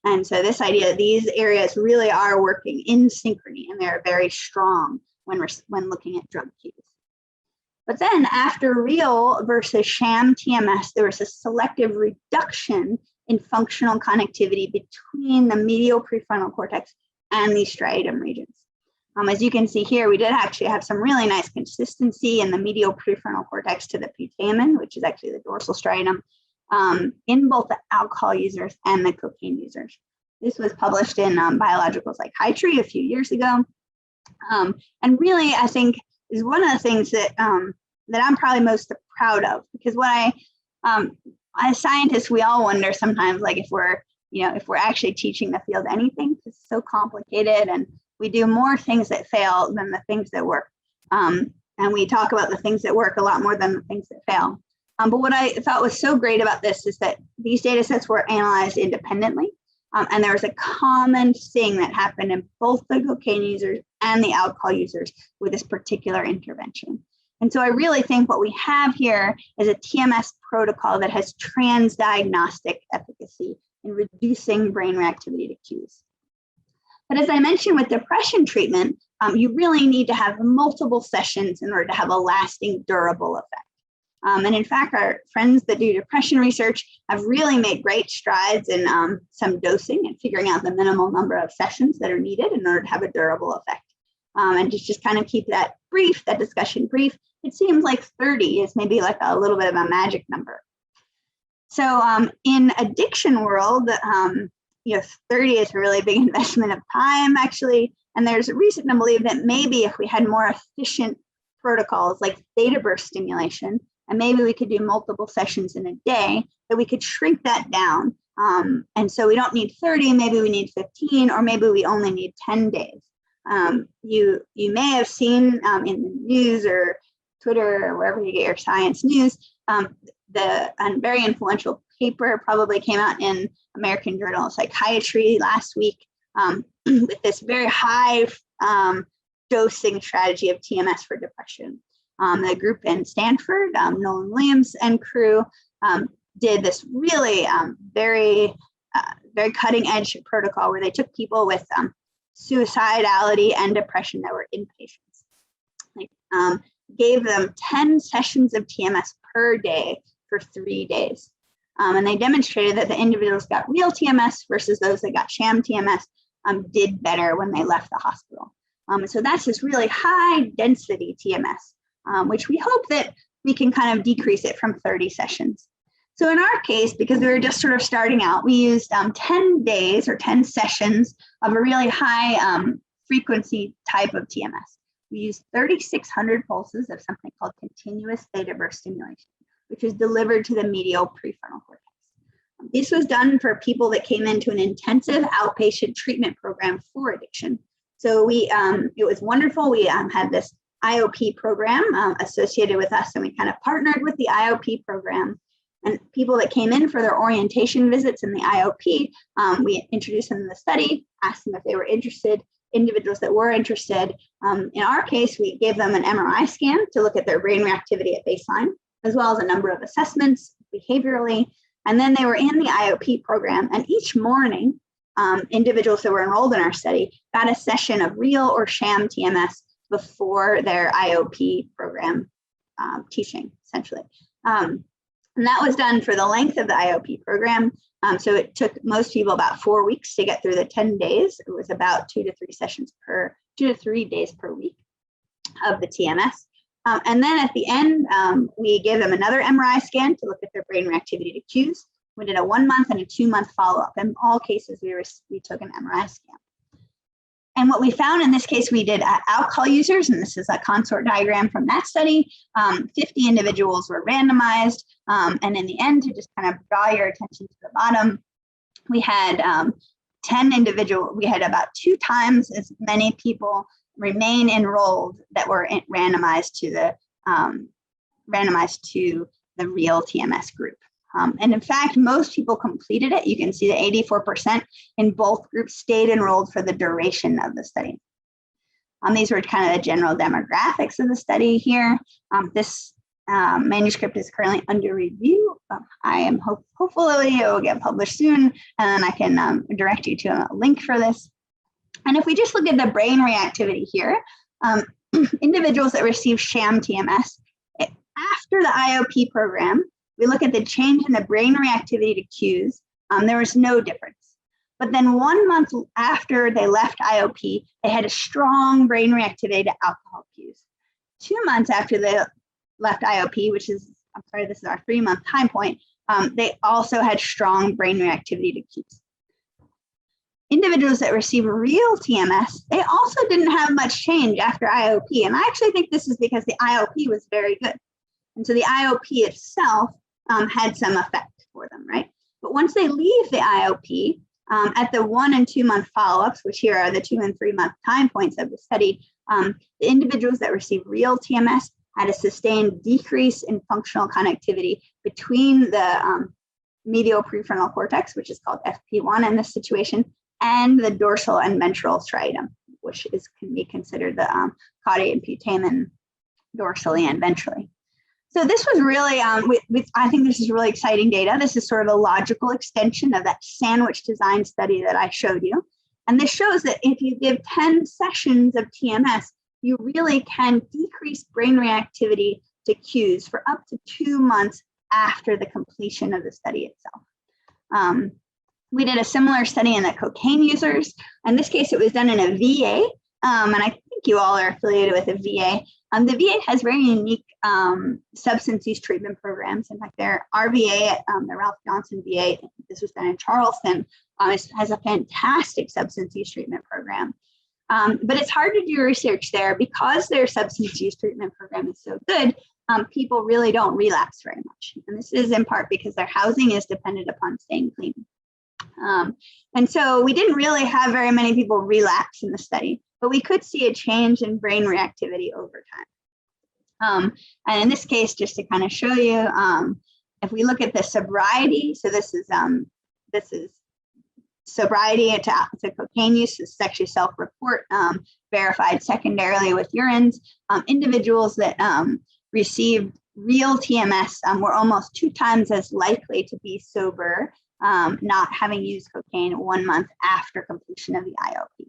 And so this idea that these areas really are working in synchrony and they're very strong when looking at drug cues. But then after real versus sham TMS, there was a selective reduction in functional connectivity between the medial prefrontal cortex and these striatum regions. As you can see here, we did actually have some really nice consistency in the medial prefrontal cortex to the putamen, which is actually the dorsal striatum, in both the alcohol users and the cocaine users. This was published in Biological Psychiatry a few years ago. And really, I think, is one of the things that that I'm probably most proud of, because what as scientists, we all wonder sometimes, like if we're actually teaching the field anything, because it's so complicated and we do more things that fail than the things that work. And we talk about the things that work a lot more than the things that fail. But what I thought was so great about this is that these data sets were analyzed independently. And there was a common thing that happened in both the cocaine users and the alcohol users with this particular intervention. And so I really think what we have here is a TMS protocol that has transdiagnostic efficacy in reducing brain reactivity to cues. But as I mentioned with depression treatment, you really need to have multiple sessions in order to have a lasting, durable effect. And in fact, our friends that do depression research have really made great strides in some dosing and figuring out the minimal number of sessions that are needed in order to have a durable effect. And to just kind of keep that discussion brief, it seems like 30 is maybe like a little bit of a magic number. So in addiction world, 30 is a really big investment of time, actually. And there's a reason to believe that maybe if we had more efficient protocols like theta burst stimulation, and maybe we could do multiple sessions in a day, that we could shrink that down. And so we don't need 30, maybe we need 15, or maybe we only need 10 days. You may have seen in the news or Twitter or wherever you get your science news, the very influential paper probably came out in American Journal of Psychiatry last week with this very high dosing strategy of TMS for depression. The group in Stanford, Nolan Williams and crew, did this really very cutting edge protocol where they took people with suicidality and depression that were inpatients. Gave them 10 sessions of TMS per day for 3 days. And they demonstrated that the individuals got real TMS versus those that got sham TMS did better when they left the hospital. So that's this really high density TMS, which we hope that we can kind of decrease it from 30 sessions. So in our case, because we were just sort of starting out, we used 10 days or 10 sessions of a really high frequency type of TMS. We used 3,600 pulses of something called continuous theta burst stimulation, which is delivered to the medial prefrontal cortex. This was done for people that came into an intensive outpatient treatment program for addiction. So it was wonderful. We had this IOP program associated with us, and we kind of partnered with the IOP program. And people that came in for their orientation visits in the IOP, we introduced them to the study, asked them if they were interested. Individuals that were interested, in our case, we gave them an MRI scan to look at their brain reactivity at baseline, as well as a number of assessments behaviorally. And then they were in the IOP program. And each morning, individuals that were enrolled in our study got a session of real or sham TMS before their IOP program teaching, essentially. And that was done for the length of the IOP program. So it took most people about 4 weeks to get through the 10 days. It was about 2 to 3 days per week of the TMS. And then at the end, we gave them another MRI scan to look at their brain reactivity to cues. We did a 1 month and a 2 month follow-up. In all cases, we took an MRI scan. And what we found in this case, we did alcohol users, and this is a consort diagram from that study. 50 individuals were randomized. And in the end, to just kind of draw your attention to the bottom, we had 10 individuals, we had about 2 times as many people remain enrolled that were randomized to the real TMS group. And in fact, most people completed it. You can see that 84% in both groups stayed enrolled for the duration of the study. These were kind of the general demographics of the study here. This manuscript is currently under review. I am hopefully it will get published soon, and then I can direct you to a link for this. And if we just look at the brain reactivity here, individuals that receive sham TMS, after the IOP program, we look at the change in the brain reactivity to cues. There was no difference. But then 1 month after they left IOP, they had a strong brain reactivity to alcohol cues. 2 months after they left IOP, which is, this is our 3 month time point, they also had strong brain reactivity to cues. Individuals that receive real TMS, they also didn't have much change after IOP. And I actually think this is because the IOP was very good. And so the IOP itself had some effect for them, right? But once they leave the IOP, at the 1 and 2 month follow-ups, which here are the 2 and 3 month time points of the study, the individuals that receive real TMS had a sustained decrease in functional connectivity between the medial prefrontal cortex, which is called FP1 in this situation, and the dorsal and ventral striatum, which can be considered the caudate and putamen dorsally and ventrally. So this was really, I think this is really exciting data. This is sort of a logical extension of that sandwich design study that I showed you. And this shows that if you give 10 sessions of TMS, you really can decrease brain reactivity to cues for up to 2 months after the completion of the study itself. We did a similar study in the cocaine users. In this case, it was done in a VA. And I think think you all are affiliated with the VA. The VA has very unique substance use treatment programs. In fact, our VA, the Ralph Johnson VA, this was done in Charleston, has a fantastic substance use treatment program. But it's hard to do research there because their substance use treatment program is so good. People really don't relapse very much. And this is in part because their housing is dependent upon staying clean. And so we didn't really have very many people relapse in the study, but we could see a change in brain reactivity over time. And in this case, just to kind of show you, if we look at the sobriety, so this is sobriety to cocaine use. This is actually self-report, verified secondarily with urines. Individuals that received real TMS were almost 2 times as likely to be sober, not having used cocaine 1 month after completion of the IOP.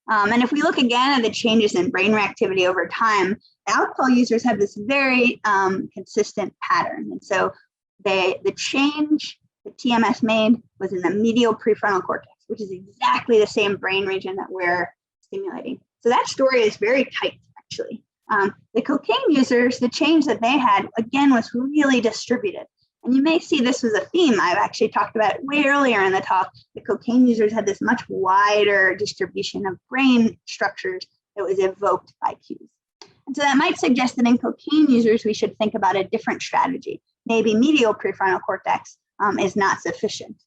And if we look again at the changes in brain reactivity over time, alcohol users have this very consistent pattern. And so the change that TMS made was in the medial prefrontal cortex, which is exactly the same brain region that we're stimulating. So that story is very tight, actually. The cocaine users, the change that they had, again, was really distributed. And you may see this was a theme I've actually talked about way earlier in the talk. The cocaine users had this much wider distribution of brain structures that was evoked by cues. And so that might suggest that in cocaine users, we should think about a different strategy. Maybe medial prefrontal cortex is not sufficient,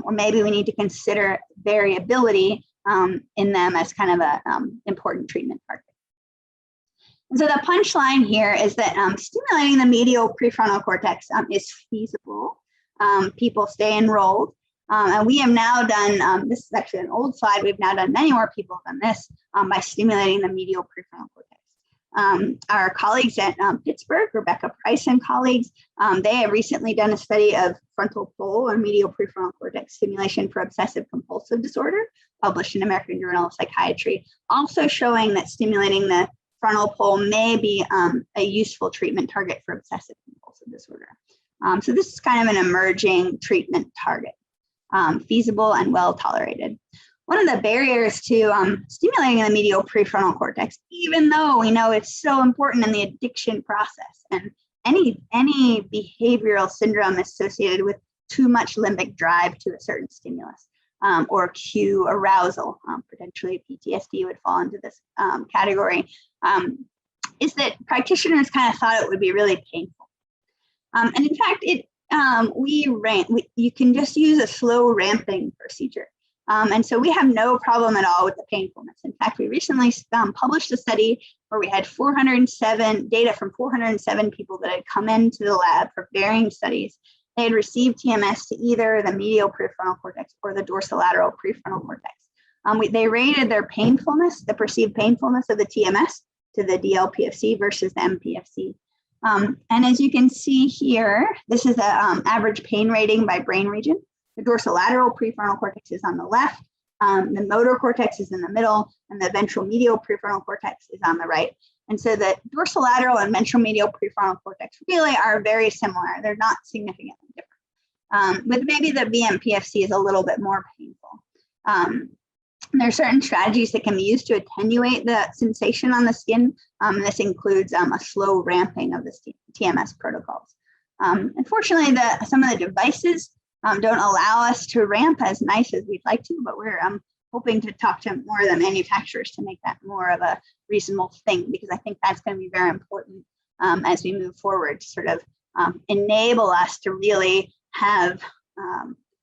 or maybe we need to consider variability in them as kind of an important treatment target. And so the punchline here is that stimulating the medial prefrontal cortex is feasible. People stay enrolled. And we have now done, this is actually an old slide, we've now done many more people than this by stimulating the medial prefrontal cortex. Our colleagues at Pittsburgh, Rebecca Price and colleagues, they have recently done a study of frontal pole or medial prefrontal cortex stimulation for obsessive compulsive disorder, published in American Journal of Psychiatry, also showing that stimulating the frontal pole may be a useful treatment target for obsessive compulsive disorder. So this is kind of an emerging treatment target, feasible and well tolerated. One of the barriers to stimulating the medial prefrontal cortex, even though we know it's so important in the addiction process, and any behavioral syndrome associated with too much limbic drive to a certain stimulus, or cue arousal, potentially PTSD would fall into this category, is that practitioners kind of thought it would be really painful. And in fact, you can just use a slow ramping procedure. And so we have no problem at all with the painfulness. In fact, we recently published a study where we had 407 data from 407 people that had come into the lab for varying studies. They had received TMS to either the medial prefrontal cortex or the dorsolateral prefrontal cortex. They rated their painfulness, the perceived painfulness of the TMS to the DLPFC versus the MPFC. And as you can see here, this is the average pain rating by brain region. The dorsolateral prefrontal cortex is on the left, the motor cortex is in the middle, and the ventral medial prefrontal cortex is on the right. And so the dorsolateral and ventral medial prefrontal cortex really are very similar. They're not significantly different. But maybe the VMPFC is a little bit more painful. There are certain strategies that can be used to attenuate the sensation on the skin. This includes a slow ramping of the TMS protocols. Unfortunately, some of the devices don't allow us to ramp as nice as we'd like to, but we're hoping to talk to more of the manufacturers to make that more of a reasonable thing, because I think that's going to be very important as we move forward to sort of enable us to really have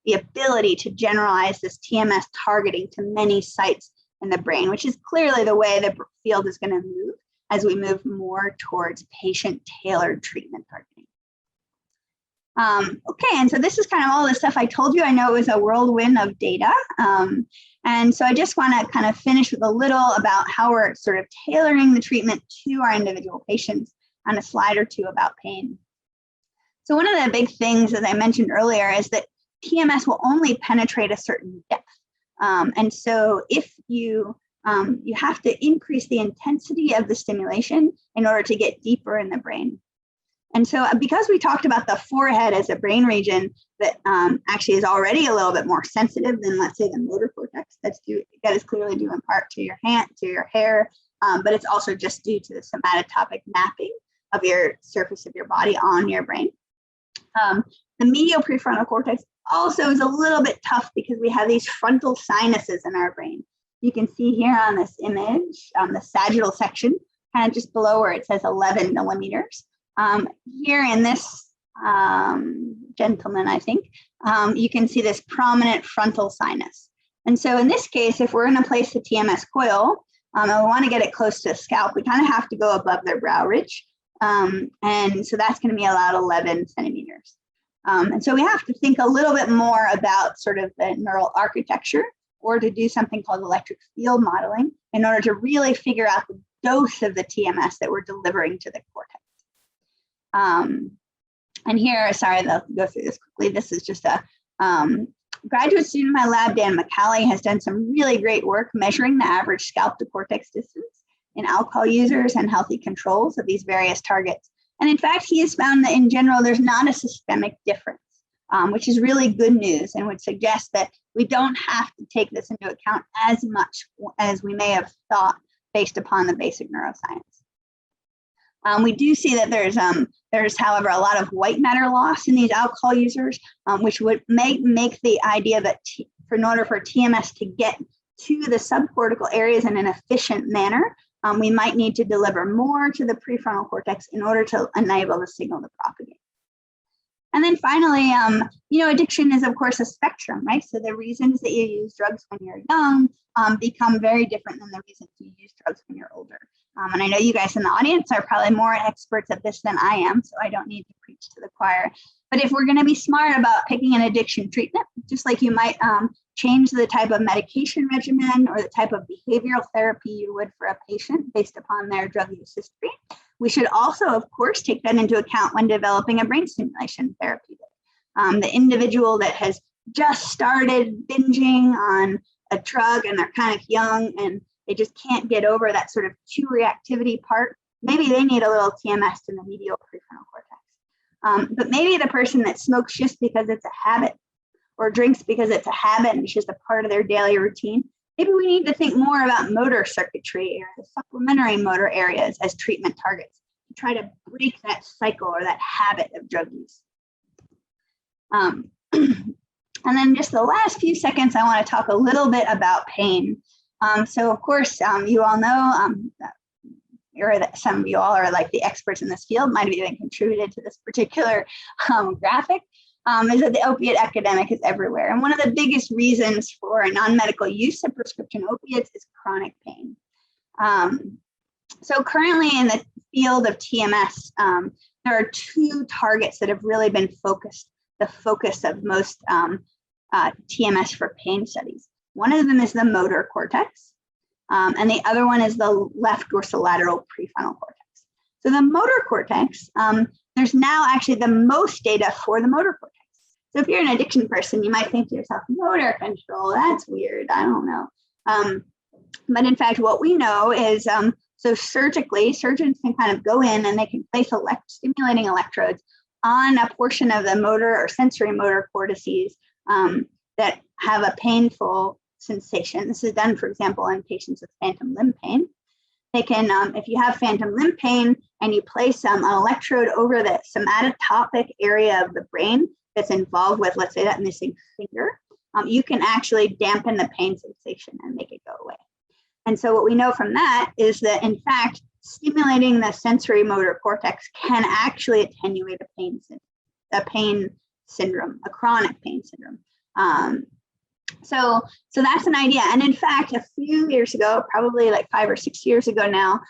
the ability to generalize this TMS targeting to many sites in the brain, which is clearly the way the field is going to move as we move more towards patient-tailored treatment targeting. Okay, and so this is kind of all the stuff I told you. I know it was a whirlwind of data. And so I just want to kind of finish with a little about how we're sort of tailoring the treatment to our individual patients on a slide or two about pain. So one of the big things, as I mentioned earlier, is that TMS will only penetrate a certain depth. And so if you have to increase the intensity of the stimulation in order to get deeper in the brain. And so because we talked about the forehead as a brain region that actually is already a little bit more sensitive than, let's say, the motor cortex, that is clearly due in part to your hand, to your hair, but it's also just due to the somatotopic mapping of your surface of your body on your brain. The medial prefrontal cortex also is a little bit tough because we have these frontal sinuses in our brain. You can see here on this image, the sagittal section, kind of just below where it says 11 millimeters. Here in this gentleman, I think, you can see this prominent frontal sinus. And so in this case, if we're going to place the TMS coil and we want to get it close to the scalp, we kind of have to go above their brow ridge. And so that's going to be about 11 centimeters. And so we have to think a little bit more about sort of the neural architecture, or to do something called electric field modeling in order to really figure out the dose of the TMS that we're delivering to the cortex. And here, sorry, I'll go through this quickly. This is just a graduate student in my lab, Dan McCallie, has done some really great work measuring the average scalp to cortex distance in alcohol users and healthy controls of these various targets. And in fact, he has found that in general, there's not a systemic difference, which is really good news and would suggest that we don't have to take this into account as much as we may have thought based upon the basic neuroscience. We do see that there's, however, a lot of white matter loss in these alcohol users, which would make the idea that in order for TMS to get to the subcortical areas in an efficient manner, we might need to deliver more to the prefrontal cortex in order to enable the signal to propagate. And then finally, addiction is, of course, a spectrum, right? So the reasons that you use drugs when you're young become very different than the reasons you use drugs when you're older. And I know you guys in the audience are probably more experts at this than I am, so I don't need to preach to the choir. But if we're going to be smart about picking an addiction treatment, just like you might change the type of medication regimen or the type of behavioral therapy you would for a patient based upon their drug use history, we should also, of course, take that into account when developing a brain stimulation therapy. The individual that has just started binging on a drug and they're kind of young and they just can't get over that sort of cue reactivity part, maybe they need a little TMS in the medial prefrontal cortex. But maybe the person that smokes just because it's a habit, or drinks because it's a habit and it's just a part of their daily routine, maybe we need to think more about motor circuitry or the supplementary motor areas as treatment targets to try to break that cycle or that habit of drug use. And then just the last few seconds, I want to talk a little bit about pain. So of course, you all know, some of you all are like the experts in this field, might have even contributed to this particular graphic, is that the opiate epidemic is everywhere. And one of the biggest reasons for non-medical use of prescription opiates is chronic pain. So currently in the field of TMS, there are two targets that have really been the focus of most TMS for pain studies. One of them is the motor cortex, and the other one is the left dorsolateral prefrontal cortex. So the motor cortex, there's now actually the most data for the motor cortex. So if you're an addiction person, you might think to yourself, motor control, that's weird, I don't know. But in fact, what we know is, so surgically, surgeons can kind of go in and they can place stimulating electrodes on a portion of the motor or sensory motor cortices that have a painful sensation. This is done, for example, in patients with phantom limb pain. They can, if you have phantom limb pain and you place an electrode over the somatotopic area of the brain that's involved with, let's say, that missing finger, you can actually dampen the pain sensation and make it go away. And so what we know from that is that, in fact, stimulating the sensory motor cortex can actually attenuate a pain syndrome, a chronic pain syndrome. So that's an idea. And in fact, a few years ago, probably like 5 or 6 years ago now,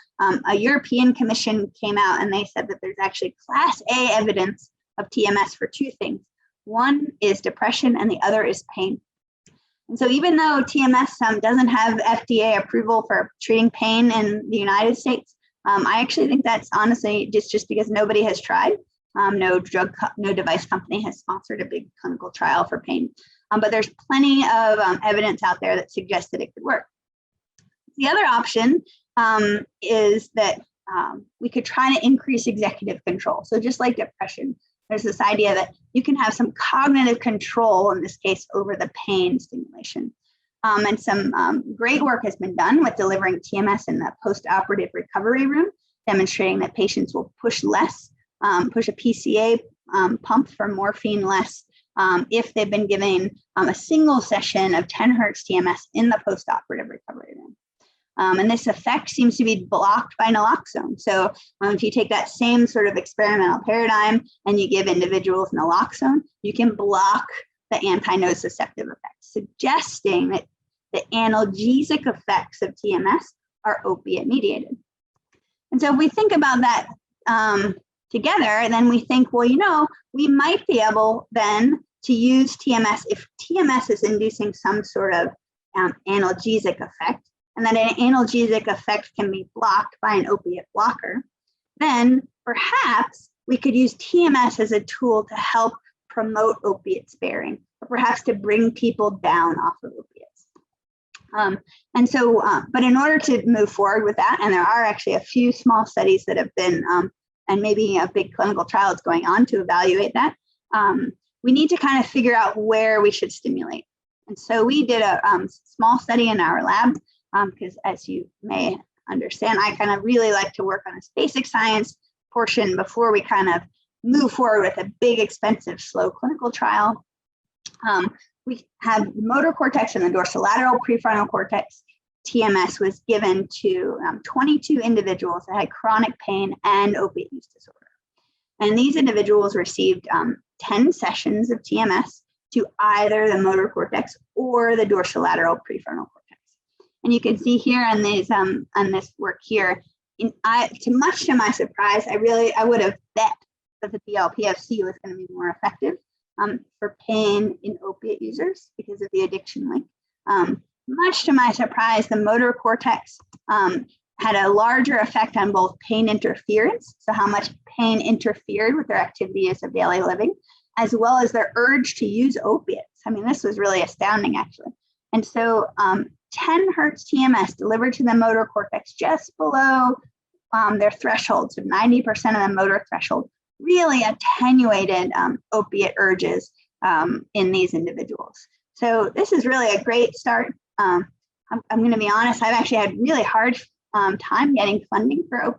a European Commission came out and they said that there's actually Class A evidence of TMS for two things. One is depression and the other is pain. And so even though TMS doesn't have FDA approval for treating pain in the United States, I actually think that's honestly just because nobody has tried. No device company has sponsored a big clinical trial for pain. But there's plenty of evidence out there that suggests that it could work. The other option is that we could try to increase executive control. So just like depression, there's this idea that you can have some cognitive control, in this case, over the pain stimulation. And some great work has been done with delivering TMS in the post-operative recovery room, demonstrating that patients will push less, push a PCA pump for morphine less if they've been given a single session of 10 hertz TMS in the post-operative recovery room. And this effect seems to be blocked by naloxone. So if you take that same sort of experimental paradigm and you give individuals naloxone, you can block the anti-nociceptive effect, suggesting that the analgesic effects of TMS are opiate mediated. And so if we think about that together, then we think, well, you know, we might be able then to use TMS if TMS is inducing some sort of analgesic effect, and that an analgesic effect can be blocked by an opiate blocker, then perhaps we could use TMS as a tool to help promote opiate sparing, or perhaps to bring people down off of opiates. But in order to move forward with that, and there are actually a few small studies that have been, and maybe a big clinical trial is going on to evaluate that, we need to kind of figure out where we should stimulate. And so we did a small study in our lab, because as you may understand, I kind of really like to work on this basic science portion before we kind of move forward with a big, expensive, slow clinical trial. We had motor cortex and the dorsolateral prefrontal cortex. TMS was given to 22 individuals that had chronic pain and opiate use disorder. And these individuals received 10 sessions of TMS to either the motor cortex or the dorsolateral prefrontal cortex. And you can see here on these on this work here, much to my surprise, I would have bet that the BLPFC was going to be more effective for pain in opiate users because of the addiction link. Much to my surprise, the motor cortex had a larger effect on both pain interference, so how much pain interfered with their activities of daily living, as well as their urge to use opiates. I mean, this was really astounding, actually. And so 10 hertz TMS delivered to the motor cortex just below their threshold, so 90% of the motor threshold, really attenuated opiate urges in these individuals. So this is really a great start. I'm going to be honest, I've actually had really hard time getting funding for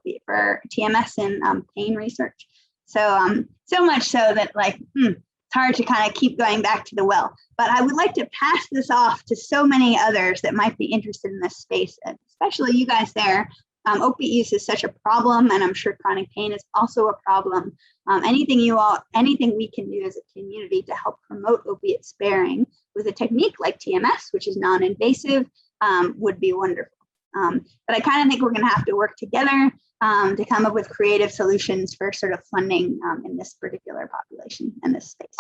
TMS and pain research. So so much so that it's hard to kind of keep going back to the well. But I would like to pass this off to so many others that might be interested in this space, especially you guys there. Opiate use is such a problem, and I'm sure chronic pain is also a problem. Anything we can do as a community to help promote opiate sparing with a technique like TMS, which is non-invasive, would be wonderful. But I kind of think we're going to have to work together to come up with creative solutions for sort of funding in this particular population and this space.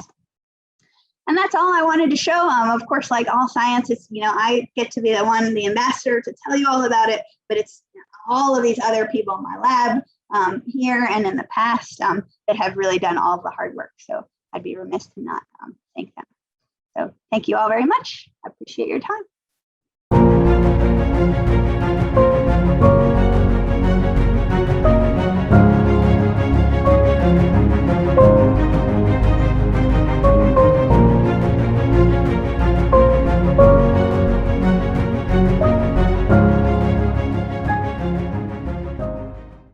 And that's all I wanted to show. Of course, like all science, it's, I get to be the ambassador to tell you all about it, but it's all of these other people in my lab here and in the past that have really done all of the hard work. So I'd be remiss to not thank them. So thank you all very much. I appreciate your time.